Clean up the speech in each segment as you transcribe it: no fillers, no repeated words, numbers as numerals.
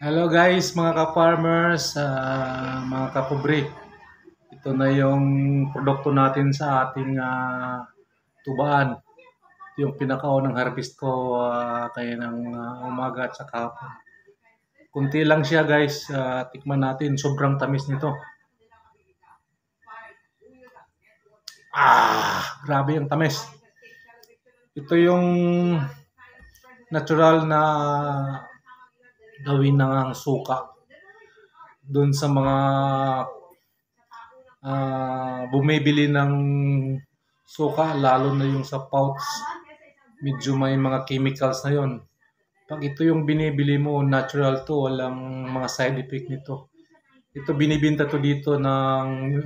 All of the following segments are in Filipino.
Hello guys, mga ka-farmers, mga kapobre. Ito na yung produkto natin sa ating tubaan. Ito yung pinakaunang harvest ko kaya ng umaga at saka hapon. Kunti lang siya guys, tikman natin. Sobrang tamis nito. Grabe yung tamis. Ito yung natural na gawin ng suka doon sa mga bumibili ng suka, lalo na yung sa pouch, medyo may mga chemicals na yon. Pag ito yung binibili mo, natural to, walang mga side effect nito. Ito binibenta to dito ng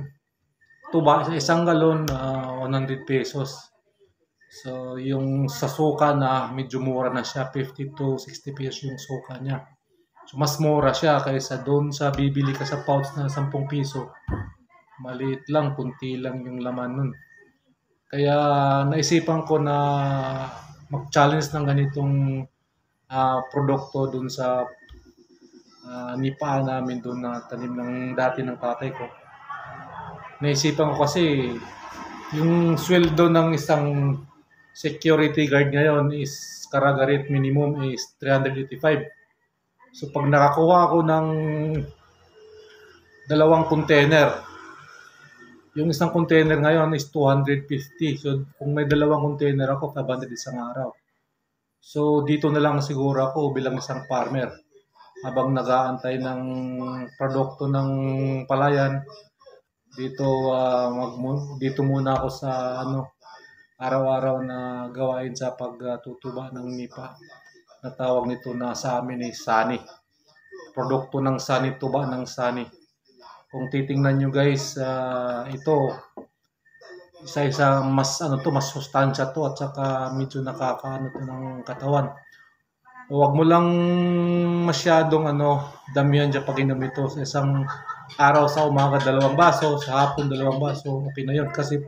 tuba sa isang galon, 100 pesos. So yung sa suka na medyo mura na siya, 50 to 60 pesos yung suka niya. So mas mura siya kaysa doon sa bibili ka sa pouch na 10 piso. Maliit lang, kunti lang yung laman nun. Kaya naisipan ko na mag-challenge ng ganitong produkto dun sa nipa namin dun na tanim ng dati ng tatay ko. Naisipan ko kasi yung sweldo ng isang security guard ngayon is karagarit minimum is 385. So pag nakakuha ako ng dalawang container, yung isang container ngayon is 250. So kung may dalawang container ako, 500 isang araw. So dito na lang siguro ako bilang isang farmer habang nag-aantay ng produkto ng palayan. Dito muna ako sa araw-araw na gawain sa pagtutuba ng nipa. Na tawag nito na sa amin ay sani. Produkto ng sani, tuba ng sani. Kung titingnan nyo guys, ito isa-isa mas sustansya to at saka medyo nakakaano to ng katawan. Huwag mo lang masyadong damihan dyan pag inom ito. Sa isang araw sa umaga 2 baso, sa hapon 2 baso, okay na yun. Kasi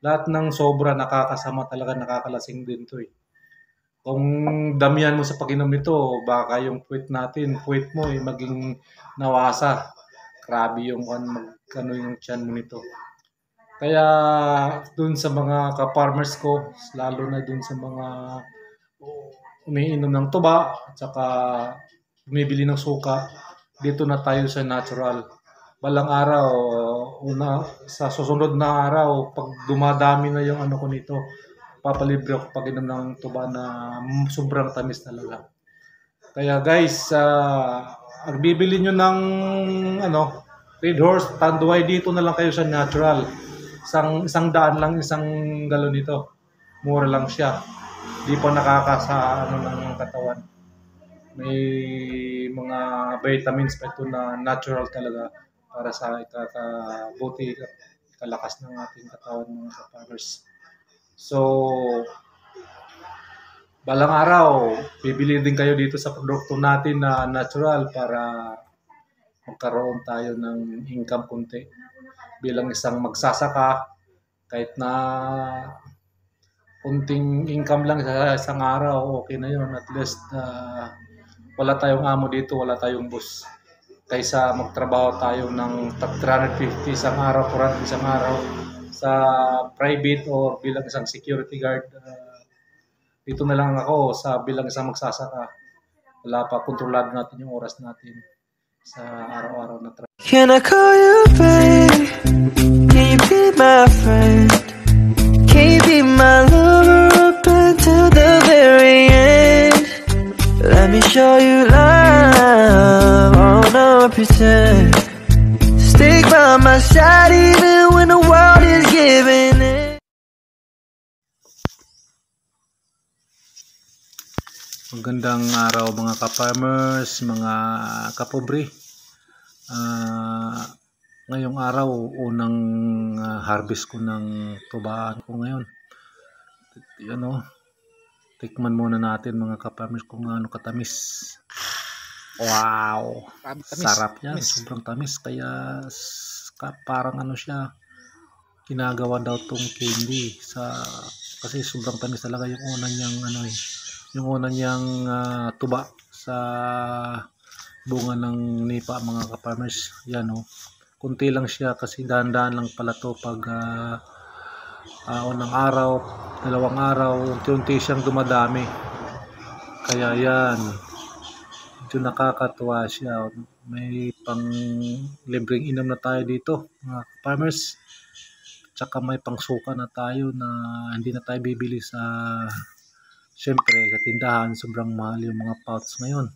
lahat ng sobra nakakasama talaga, nakakalasing din to eh. Kung damihan mo sa pag-inom nito, baka yung puwet mo maging nawasa. Grabe yung yung tiyan mo nito. Kaya dun sa mga ka-farmers ko, lalo na dun sa mga umiinom ng tuba at saka bumibili ng suka, dito na tayo sa natural. Balang araw, sa susunod na araw, pag dumadami na yung ko nito, papalibre ako pag inom ng tuba na sobrang tamis talaga. Kaya guys, ang bibili nyo ng Red Horse, Tanduay, dito na lang kayo sa natural. Isang daan lang isang galon nito. Mura lang siya. Di pa nakakasa ng katawan. May mga vitamins pa ito na natural talaga para sa ikakabuti, kalakas ng ating katawan mga ka-farmers. So, balang araw, bibili din kayo dito sa produkto natin na natural para magkaroon tayo ng income kunti. Bilang isang magsasaka, kahit na kunting income lang sa isang araw, okay na yun. At least, wala tayong amo dito, wala tayong boss. Kaysa magtrabaho tayo ng 350 isang araw, 400 isang araw sa private or bilang isang security guard. Dito na lang ako sa bilang isang magsasaka. Wala pa, kontrolado natin yung oras natin sa araw-araw na trabaho. Can I call you babe? Can you be my friend? Can you be my lover up until the very end? Let me show you love, oh no pretend. Stick by my side even when the world is giving in. Magandang araw mga ka-farmers, mga kapobre. Ngayong araw, unang harvest ko ng tubaan ko ngayon. Tikman muna natin mga ka-farmers kung ano katamis. Wow! Sarap yan, sobrang tamis. Kaya parang siya, ginagawa daw tong candy. Kasi sobrang tamis talaga yung unang niyang yung una niyang tuba sa bunga ng nipa mga ka-farmers. Yan oh. Kunti lang siya kasi dahan-dahan lang pala to pag unang araw, dalawang araw, unti-unti siyang dumadami. Kaya yan, medyo nakakatuwa siya. May pang libreng inom na tayo dito mga farmers. Tsaka may pangsuka na tayo na hindi na tayo bibili sa, syempre sa tindahan. Sobrang mahal yung mga pouch ngayon.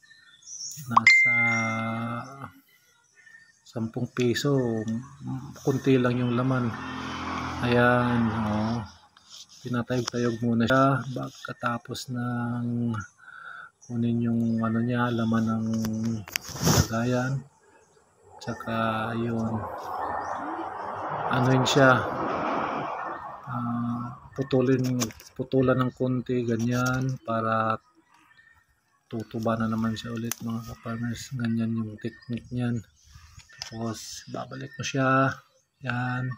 Nasa 10 piso, kunti lang yung laman. Ayan, oh. Pinatayog-tayog muna siya pagkatapos ng kunin yung ano niya, laman ng lagayan. Tsaka yun, anuin siya, putulan ng konti ganyan para tutuba na naman siya ulit mga ka-farmers. Ganyan yung technique niyan. Tapos babalik mo siya, yan.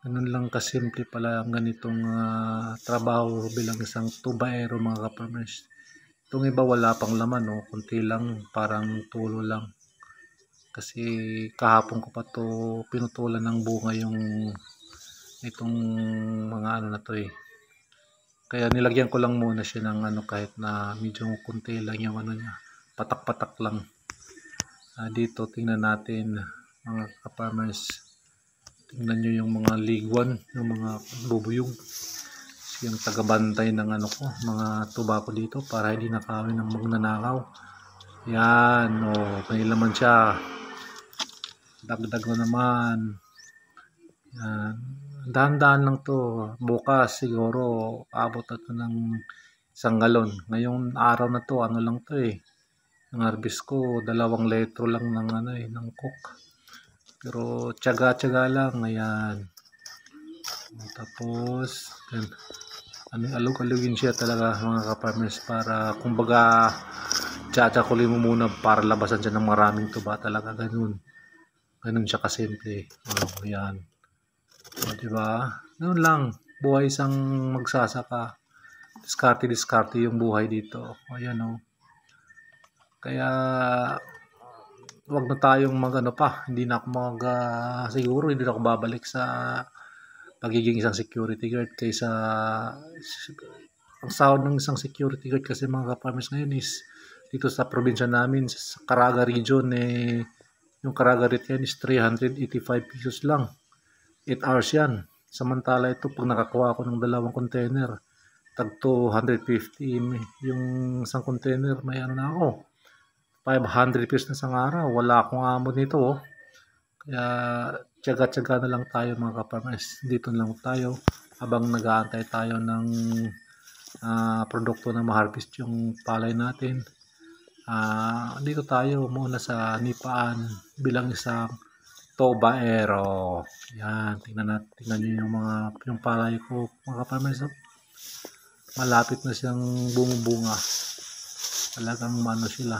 Ganun lang kasimple pala ang ganitong trabaho bilang isang tubaero mga ka-farmers. Itong iba wala pang laman, no? Kunti lang, parang tulo lang. Kasi kahapon ko pa to pinutulan ng bunga yung itong mga ano na to eh. Kaya nilagyan ko lang muna siya ng ano, kahit na medyo kunti lang yung ano niya. Patak-patak lang. Dito tingnan natin mga ka-farmers. Tingnan nyo yung mga ligwan, yung mga bubuyog. Yung tagabantay ng ano ko, mga tuba ko dito para hindi nakawin ng magnanakaw. Yan, oh, may laman siya. Dagdag na naman. Yan. Dahan-dahan lang to. Bukas siguro abot na to ng 1 galon. Ngayong araw na to, ano lang to eh. Ang harvest ko 2 litro lang ng ano eh, ng coke. Pero tiyaga-tiyaga lang. Ayan. Tapos yan. Alug-alugin siya talaga mga ka-farmers para kumbaga tsakulin mo muna para labasan siya ng maraming tuba talaga. Ganun siya kasimple. Oh, yan. O, diba? Ganun lang. Buhay isang magsasaka. Diskarte yung buhay dito. O, yan o. Kaya wag na tayong magano pa. Hindi na ako siguro hindi na ako babalik sa pagiging isang security guard kaysa ang sahod ng isang security guard kasi mga ka-farmers ngayon is dito sa probinsya namin sa Caraga region eh, yung Caraga rate yan is 385 pesos lang. 8 hours yan. Samantala ito pag nakakuha ako ng 2 container tag 250 yung isang container may ano na ako 500 pesos na isang araw. Wala akong amo nito oh. Kaya tiyaga-tiyaga na lang tayo mga ka-farmers. Dito lang tayo habang nag-aantay tayo ng produkto na ma-harvest yung palay natin. Dito tayo muna sa nipaan bilang isang tubaero. Yan, tingnan niyo yung palay ko mga ka-farmers. Malapit na siyang bumubunga. Talagang ano sila.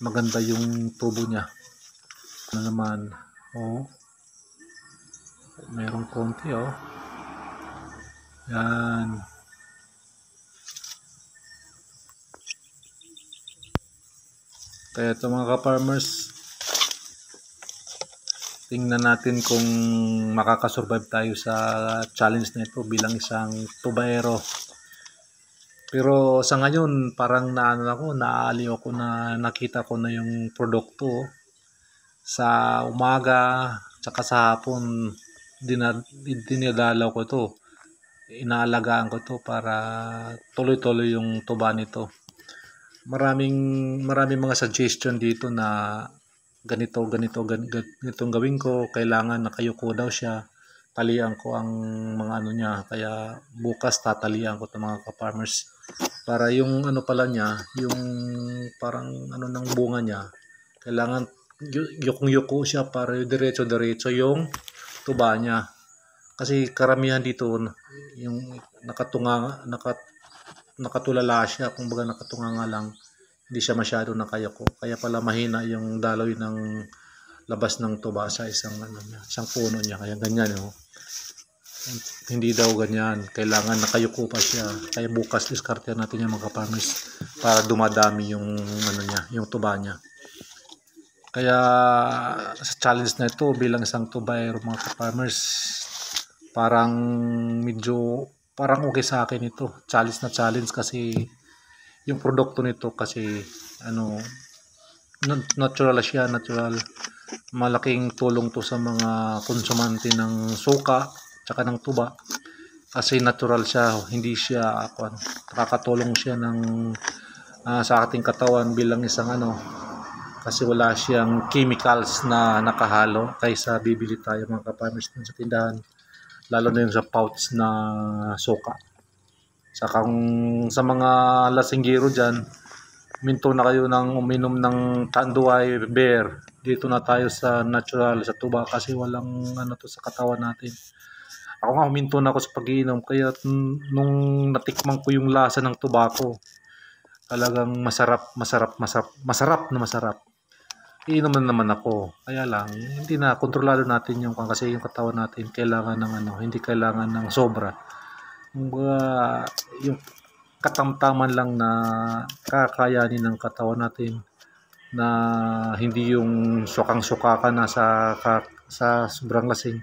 Maganda yung tubo niya. Ano naman, oh. Mayroong konti, oh. Yan. Kaya ito mga ka-farmers, tingnan natin kung makakasurvive tayo sa challenge na ito bilang isang tubaero. Pero sa ngayon, parang naaliw ako na nakita ko na yung produkto sa umaga, tsaka sa hapon, dinadalaw ko ito. Inaalagaan ko ito para tuloy-tuloy yung tuba nito. Maraming mga suggestion dito na ganitong gawin ko. Kailangan nakayuko daw siya. Talian ko ang mga ano niya. Kaya bukas tatalian ko ito mga ka-farmers. Para yung ano pala niya, yung parang ano ng bunga niya, kailangan yukong-yuko siya para diretso-diretso yung tuba niya. Kasi karamihan dito yung nakatulala siya, kumbaga nakatunganga lang, hindi siya masyado nakayuko. Kaya pala mahina yung daloy ng labas ng tuba sa isang puno niya. Kaya ganyan oh. Hindi daw ganyan. Kailangan nakayuko pa siya. Kaya bukas diskarte natin yung mga farmers para dumadami yung ano niya, yung tuba niya. Kaya sa challenge na ito bilang isang tubayero mga farmers, parang medyo parang okay sa akin ito. Challenge na challenge kasi yung produkto nito kasi ano natural siya, natural. Malaking tulong to sa mga konsumante ng suka tsaka ng tuba kasi natural siya, hindi siya nakakatulong siya ng sa ating katawan bilang isang kasi wala siyang chemicals na nakahalo kaysa bibili tayo mga ka-farmers sa tindahan, lalo na yung sa pouch na suka. Sa mga lasinggero dyan, minto na kayo ng uminom ng Tanduay beer. Dito na tayo sa natural, sa tuba kasi walang to sa katawan natin. Ako nga huminto na ako sa pag-iinom kaya nung natikman ko yung lasa ng tobacco, talagang masarap na masarap. Iinom na naman ako. Kaya lang hindi na kontrolado natin yung kasi yung katawan natin kailangan ng hindi kailangan ng sobra. Yung katamtaman lang na kakayanin ng katawan natin na hindi yung sukang-suka ka na sa sobrang lasing.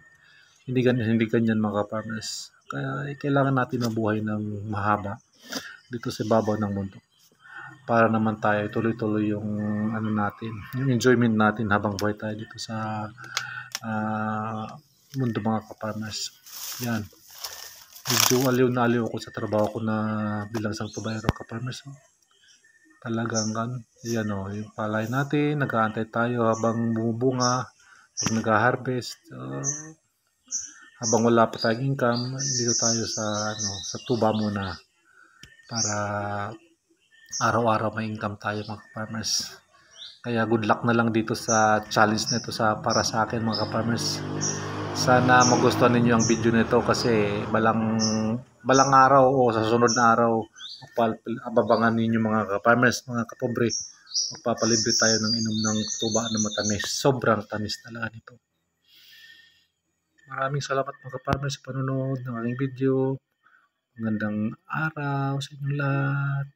Hindi ganyan mga farmers. Kaya kailangan natin mabuhay ng mahaba dito sa babaw ng mundo para naman tayo tuloy-tuloy yung natin, yung enjoyment natin habang buhay tayo dito sa mundo mga ka-farmers. Yan. Medyo aliw na aliw ako sa trabaho ko na bilang isang tubayero ka-farmers. Talagang yan yung palay natin, nag-aantay tayo habang bumubunga, pag nag-harvest, habang wala pa tayong income, dito tayo sa tuba muna para araw-araw may income tayo mga farmers. Kaya good luck na lang dito sa challenge na ito para sa akin mga farmers. Sana magustuhan ninyo ang video nito kasi balang araw o sa susunod na araw ababangan ninyo mga farmers, mga kapobre. Magpapalibre tayo ng inom ng tuba na matamis. Sobrang tamis talaga nito. Maraming salamat mga farmers sa panonood ng aking video. Magandang araw sa inyong lahat.